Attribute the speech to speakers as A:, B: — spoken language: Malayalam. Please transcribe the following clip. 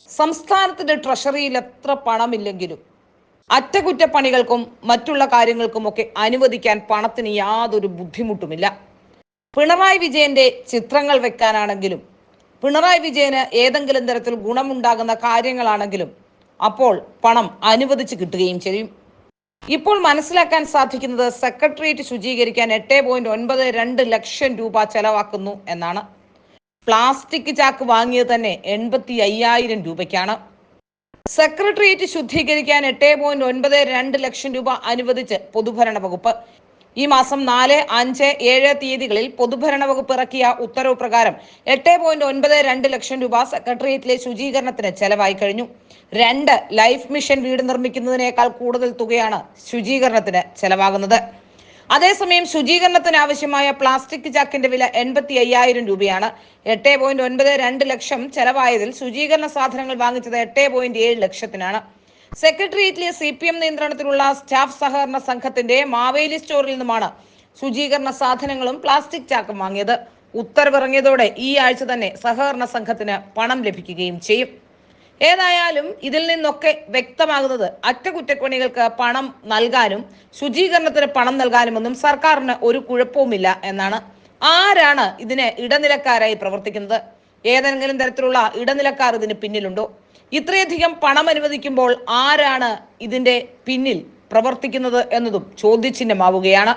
A: സംസ്ഥാനത്തിന്റെ ട്രഷറിയിൽ എത്ര പണമില്ലെങ്കിലും അറ്റകുറ്റപ്പണികൾക്കും മറ്റുള്ള കാര്യങ്ങൾക്കുമൊക്കെ അനുവദിക്കാൻ പണത്തിന് യാതൊരു ബുദ്ധിമുട്ടുമില്ല. പിണറായി വിജയന്റെ ചിത്രങ്ങൾ വെക്കാനാണെങ്കിലും പിണറായി വിജയന് ഏതെങ്കിലും തരത്തിൽ ഗുണമുണ്ടാകുന്ന കാര്യങ്ങളാണെങ്കിലും അപ്പോൾ പണം അനുവദിച്ച് കിട്ടുകയും ചെയ്യും. ഇപ്പോൾ മനസ്സിലാക്കാൻ സാധിക്കുന്നത് സെക്രട്ടേറിയറ്റ് ശുചീകരിക്കാൻ 8.92 ലക്ഷം രൂപ ചെലവാക്കുന്നു എന്നാണ്. പ്ലാസ്റ്റിക് ചാക്ക് വാങ്ങിയത് തന്നെ 85,000 രൂപയ്ക്കാണ്. സെക്രട്ടേറിയറ്റ് ശുദ്ധീകരിക്കാൻ 8.92 ലക്ഷം രൂപ അനുവദിച്ച് പൊതുഭരണ വകുപ്പ്. ഈ മാസം 4, 5, 7 തീയതികളിൽ പൊതുഭരണ വകുപ്പ് ഇറക്കിയ ഉത്തരവ് പ്രകാരം 8.92 ലക്ഷം രൂപ സെക്രട്ടേറിയറ്റിലെ ശുചീകരണത്തിന് ചെലവായി കഴിഞ്ഞു. 2 ലൈഫ് മിഷൻ വീട് നിർമ്മിക്കുന്നതിനേക്കാൾ കൂടുതൽ തുകയാണ് ശുചീകരണത്തിന് ചെലവാകുന്നത്. അതേസമയം ശുചീകരണത്തിന് ആവശ്യമായ പ്ലാസ്റ്റിക് ചാക്കിന്റെ വില 85,000 രൂപയാണ്. 8.92 ലക്ഷം ചെലവായതിൽ ശുചീകരണ സാധനങ്ങൾ വാങ്ങിച്ചത് 8.7 ലക്ഷത്തിനാണ്. സെക്രട്ടേറിയറ്റിലെ CPM നിയന്ത്രണത്തിലുള്ള സ്റ്റാഫ് സഹകരണ സംഘത്തിന്റെ മാവേലി സ്റ്റോറിൽ നിന്നുമാണ് ശുചീകരണ സാധനങ്ങളും പ്ലാസ്റ്റിക് ചാക്കും വാങ്ങിയത്. ഉത്തരവിറങ്ങിയതോടെ ഈ ആഴ്ച തന്നെ സഹകരണ സംഘത്തിന് പണം ലഭിക്കുകയും ചെയ്യും. ഏതായാലും ഇതിൽ നിന്നൊക്കെ വ്യക്തമാകുന്നത് അറ്റകുറ്റപ്പണികൾക്ക് പണം നൽകാനും ശുചീകരണത്തിന് പണം നൽകാനുമൊന്നും സർക്കാരിന് ഒരു കുഴപ്പവുമില്ല എന്നാണ്. ആരാണ് ഇതിന് ഇടനിലക്കാരായി പ്രവർത്തിക്കുന്നത്? ഏതെങ്കിലും തരത്തിലുള്ള ഇടനിലക്കാർ ഇതിന് പിന്നിലുണ്ടോ? ഇത്രയധികം പണം അനുവദിക്കുമ്പോൾ ആരാണ് ഇതിന്റെ പിന്നിൽ പ്രവർത്തിക്കുന്നത് എന്നതും ചോദ്യചിഹ്നമാവുകയാണ്.